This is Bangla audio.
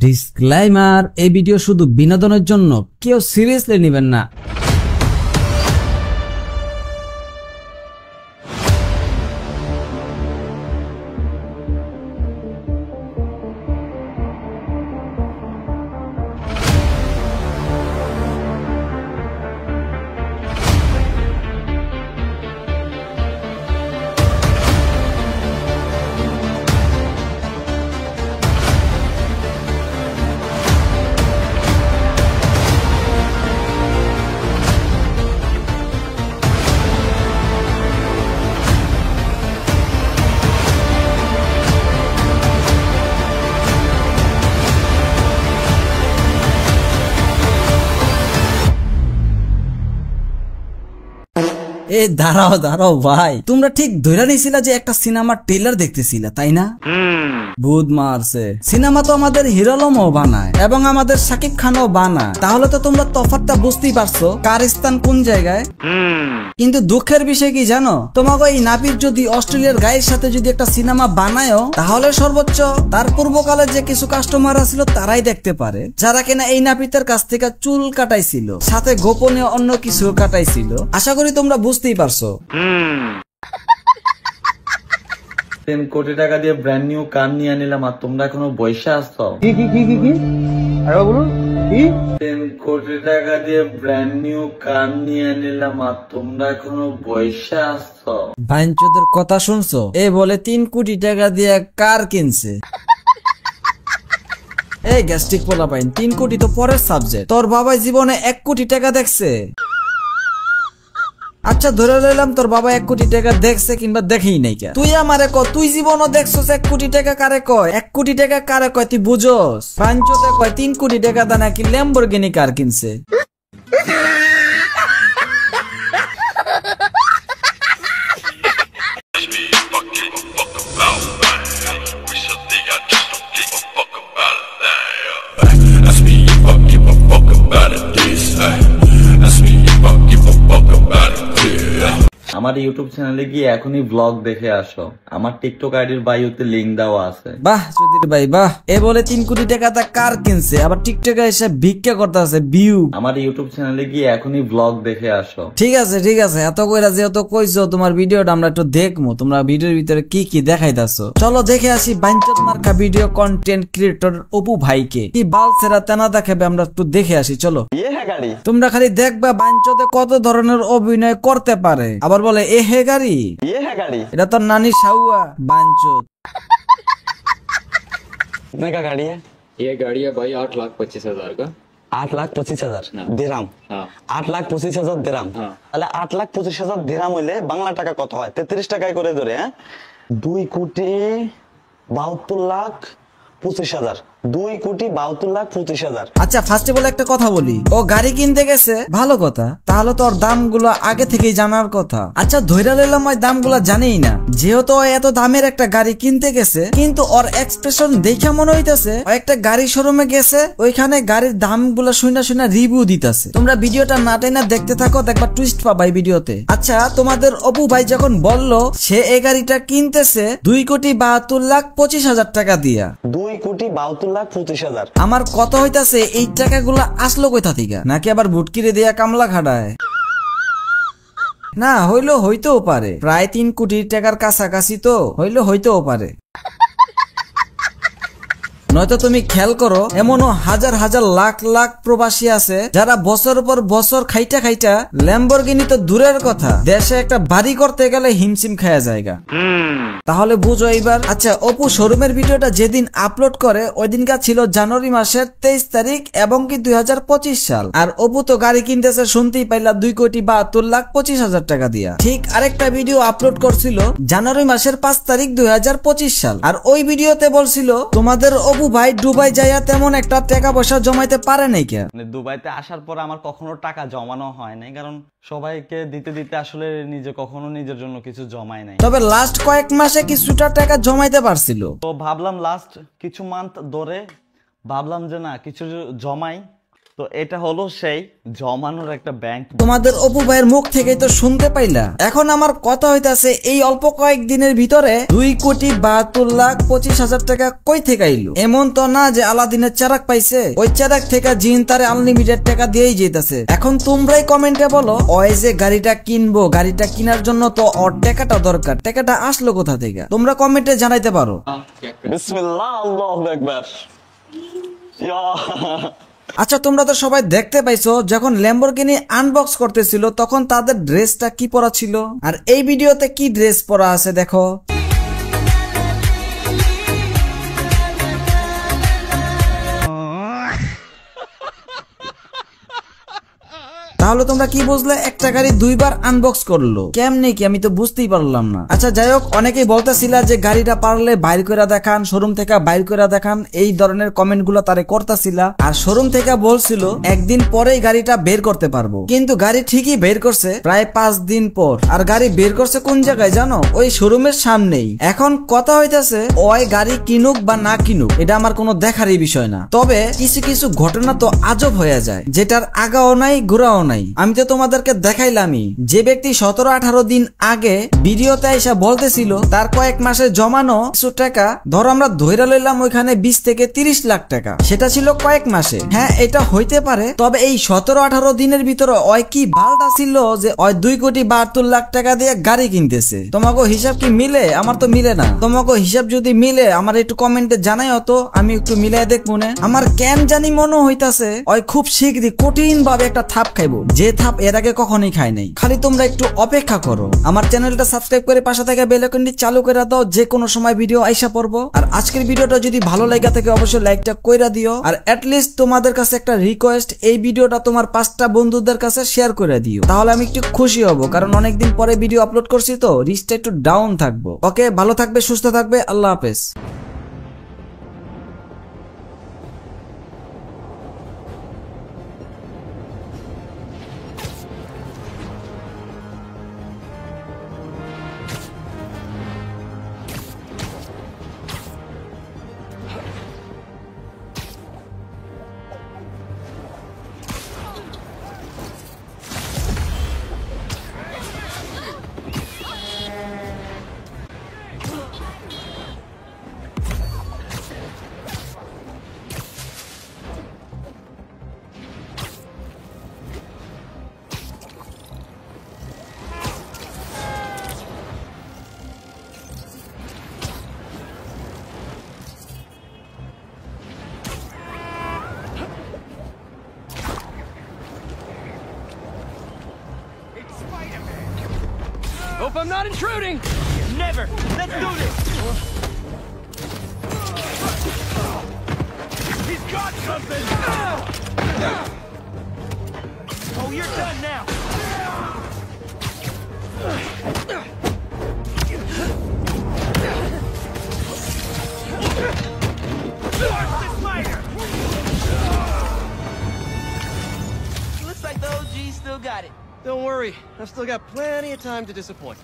ডিসক্লেইমার, এই ভিডিও শুধু বিনোদনের জন্য, কেউ সিরিয়াসলি নেবেন না। এ দাঁড়াও দাঁড়াও ভাই, তোমরা ঠিক ধরে নিয়েছিলা যে একটা সিনেমার ট্রেলার দেখতেছিলা, তাই না? বুধ মারছে। সিনেমা তো আমাদের হিরো আলমও বানায় এবং আমাদের শাকিব খানও বানায়, তাহলে তো তোমরা তফাৎটা বুঝতেই পারছো কার স্থান কোন জায়গায়। কিন্তু দুঃখের বিষয় কি জানো, তোমাকে এই নাপিত যদি অস্ট্রেলিয়ার গায়ের সাথে যদি একটা সিনেমা বানায়ও, তাহলে সর্বোচ্চ তার পূর্বকালে যে কিছু কাস্টমার ছিল তারাই দেখতে পারে, যারা কিনা এই নাপিতের কাছ থেকে চুল কাটাইছিল, সাথে গোপনে অন্য কিছু কাটাইছিল। আশা করি তোমরা বুঝতেই পারছো। 10 কোটি টাকা দিয়ে ব্র্যান্ড নিউ কার নিয়ে নিলাম আর তোমরা এখনো বসে আসছো। কি আরে বলুন কি? 10 কোটি টাকা দিয়ে ব্র্যান্ড নিউ কার নিয়ে নিলাম আর তোমরা এখনো বসে আসছো। ভাইনচোদের কথা শুনছো? এ বলে 3 কোটি টাকা দিয়ে কার কিনছে। এই গ্যাস্ট্রিক পোলা পাইন, 3 কোটি তো পরের সাবজেক্ট। তোর বাবা জীবনে 1 কোটি টাকা দেখছে? আচ্ছা ধরে লইলাম তোর বাবা 1 কোটি টাকা দেখছে কিংবা দেখেই নাই। কে তুই আমারে ক, তুই জীবনও দেখছস 1 কোটি টাকা কারে কয়? 1 কোটি টাকা কারে কয় তুই বুঝোস? পাঞ্চতে কয় 3 কোটি টাকা দা নাকি ল্যাম্বরগিনি কার কিনছে। আমার ইউটিউব চ্যানেলে গিয়ে এখনই ব্লগ দেখে আসো, আমার টিকটক আইডির বায়োতে লিংক দেওয়া আছে। বাহ চৌধুরী ভাই বাহ, এ বলে 3 কোটি টাকা তা কার কিনছে, আবার টিকটকে এসে ভিক্ষা করতে আছে ভিউ। আমার ইউটিউব চ্যানেলে গিয়ে এখনই ব্লগ দেখে আসো। ঠিক আছে এত কইরা যেহেতু কইছো, তোমার ভিডিওটা আমরা একটু দেখবো, তোমরা ভিডিওর ভিতরে কি কি দেখাইতাছো। চলো দেখে আসি বাইনচোদ মার্কা ভিডিও কন্টেন্ট ক্রিয়েটর অপু ভাইকে কি বালছেরা তেনা দেখাবে, আমরা একটু দেখে আসি। চলো তোমরা খালি দেখবা বাইনচোদে কত ধরনের অভিনয় করতে পারে। আবার বলে এ হে গাড়ি, এটা তো নানি সাউয়া बांचोद। कितने का गाड़ी है? ये गाड़ी है भाई 8,25,000 का। 8,25,000 दिराम। 8,25,000 दिराम। তাহলে 8,25,000 দিরাম হইলে বাংলা টাকা কত হয়? 33 টাকায় করে ধরে, হ্যাঁ 2,72,25,000। 2,72,25,000। আচ্ছা ফার্স্টে বলে একটা কথা বলি, ও গাড়ি কিনতে গেছে ভালো কথা, তাহলে তো ওর দামগুলো আগে থেকেই জানার কথা। আচ্ছা ধইরা লইলাম ওই দামগুলো জানেই না, যেহেতু এত দামের একটা গাড়ি কিনতে গেছে, কিন্তু ওর এক্সপ্রেশন দেখে মনে হইতাছে ও একটা গাড়ি শোরুমে গেছে, ওইখানে গাড়ির দামগুলো শুনা রিভিউ দিতেছে। তোমরা ভিডিওটা না টেনে দেখতে থাকো, দেখবা টুইস্ট পাবা এই ভিডিওতে। আচ্ছা তোমাদের অপু ভাই যখন বলল সে এই গাড়িটা কিনতেছে 2,72,25,000 টাকা দিয়া, 2,72,25,000, আমার কত হইতাছে এই টাকাগুলা আসলো কোথা থেকে? নাকি আবার বুটকিরে দিয়া কামলা খাড়ায়? না হইতেও পারে, প্রায় 3 কোটি টাকার কাছাকাছি তো হইতেও পারে। নয়তো তুমি খেয়াল করো, এমনও হাজার হাজার লাখ লাখ প্রবাসী আছে যারা বছর পর বছর খাইটা ল্যাম্বরগিনি তো দূরের কথা, দেশে একটা বাড়ি করতে গেলে হিমশিম খায়া জায়গা। তাহলে বুঝো এইবার। আচ্ছা অপু শোরুমের ভিডিওটা যেদিন আপলোড করে ওই দিনকার ছিল জানুয়ারি মাসের 23 তারিখ এবং কি 2025 সাল। আর অপু তো গাড়ি কিনতেছে শুনতেই পাইলা 2,72,25,000 টাকা দিয়া। ঠিক আরেকটা ভিডিও আপলোড করছিল জানুয়ারি মাসের 5 তারিখ 2025 সাল, আর ওই ভিডিওতে বলছিল তোমাদের অপু ভাই দুবাই যাইয়া তেমন একটা টাকা পয়সা জমাইতে পারে নাই। কে মানে দুবাইতে আসার পর আমার কখনো টাকা জমানো হয় নাই, কারণ সবাইকে দিতে দিতে আসলে নিজে কখনো নিজের জন্য কিছু জমাই নাই। তবে লাস্ট কয়েক মাসে কিছুটা টাকা জমাইতে পারছিল। তো ভাবলাম লাস্ট কিছু মান্থ ধরে ভাবলাম যে না কিছু জমাই, তো এটা হলো সেই জমানোর একটা ব্যাংক। তোমাদের অপু ভাইয়ের মুখ থেকেই তো শুনতে পাইলা। এখন আমার কথা হইতাছে এই অল্প কয়েকদিনের ভিতরে 2,72,25,000 টাকা কই থেকে আইলো? এমন তো না যে আলাদিনের চারাক পাইছে, ওই চারাক থেকে জিন তারে আনলিমিটেড টাকা দিয়েই যেতেছে। এখন তোমরাই কমেন্টে বলো, ওই যে গাড়িটা কিনবো, গাড়িটা কেনার জন্য তো ওর টাকাটা দরকার, টাকাটা আসলো কোথা থেকে? তোমরা কমেন্টে জানাইতে পারো। বিসমিল্লাহ, আল্লাহু আকবার। ইয়া আচ্ছা, তোমরা তো সবাই দেখতে পাইছো যখন ল্যাম্বরগিনি আনবক্স করতেছিল তখন তাদের ড্রেসটা কি পরা ছিল, আর এই ভিডিওতে কি ড্রেস পরা আছে দেখো। তাহলে তোমরা কি বুঝলে? একটা গাড়ি দুইবার আনবক্স করলো কেমনে কি? আমি তো বুঝতেই পারলাম না। আচ্ছা যাই হোক, অনেকেই বলতেছিল যে গাড়িটা পারলে বাইর করে দেখান, শোরুম থেকে বাইর করে দেখান, এই ধরনের কমেন্ট গুলো তারে করতেছিল। আর শোরুম থেকে বলছিল একদিন পরেই গাড়িটা বের করতে পারবো, কিন্তু গাড়ি ঠিকই বের করছে প্রায় 5 দিন পর। আর গাড়ি বের করছে কোন জায়গায় জানো? ওই শোরুমের সামনেই। এখন কথা হইতেছে ওই গাড়ি কিনুক বা না কিনুক এটা আমার কোনো দেখারই বিষয় না, তবে কিছু কিছু ঘটনা তো আজব হয়ে যায় যেটার আগাও নাই গোড়াও নাই। আমি তো তোমাদেরকে দেখাইলামই, যে ব্যক্তি 17-18 দিন আগে ভিডিওতে এসে বলতেছিল তার কয়েক মাসে জমানো কিছু টাকা, ধরো আমরা ধইরা লইলাম ওইখানে 20 থেকে 30 লাখ টাকা, সেটা ছিল কয়েক মাসে। হ্যাঁ এটা হইতে পারে, তবে এই 17-18 দিনের ভিতরে ওই কি বালটা ছিল যে ওই 2,72 লাখ টাকা দিয়ে গাড়ি কিনতেছে? তোমাকে হিসাব কি মিলে? আমার তো মিলে না। তোমাকে হিসাব যদি মিলে আমার একটু কমেন্টে জানাই হতো, আমি একটু মিলাই দেখবো না। আমার কেন জানি মনে হইতাছে ওই খুব শীঘ্রই কঠিন ভাবে একটা থাপ খাইবো, যে থাপ এর আগে কখনোই খাই নাই। খালি তোমরা একটু অপেক্ষা করো। আমার চ্যানেলটা সাবস্ক্রাইব করে পাশে থেকে বেল আইকনটি চালু করে দাও, যে কোনো সময় ভিডিও আইসা পড়বো। আর আজকের ভিডিওটা যদি ভালো লাগা থাকে অবশ্যই লাইকটা কইরা দিও। আর অ্যাটলিস্ট তোমাদের কাছে একটা রিকোয়েস্ট, এই ভিডিওটা তোমার 5টা বন্ধুদের কাছে শেয়ার করে দিও, তাহলে আমি একটু খুশি হব। কারণ অনেকদিন পরে ভিডিও আপলোড করছি তো রিচটা একটু ডাউন থাকবো। ওকে, ভালো থাকবে, সুস্থ থাকবে, আল্লাহ হাফেজ। Hope I'm not intruding! Never! Let's do this! He's got something! Oh, you're done now! Looks like the OG still got it. Don't worry, I've still got plenty of time to disappoint.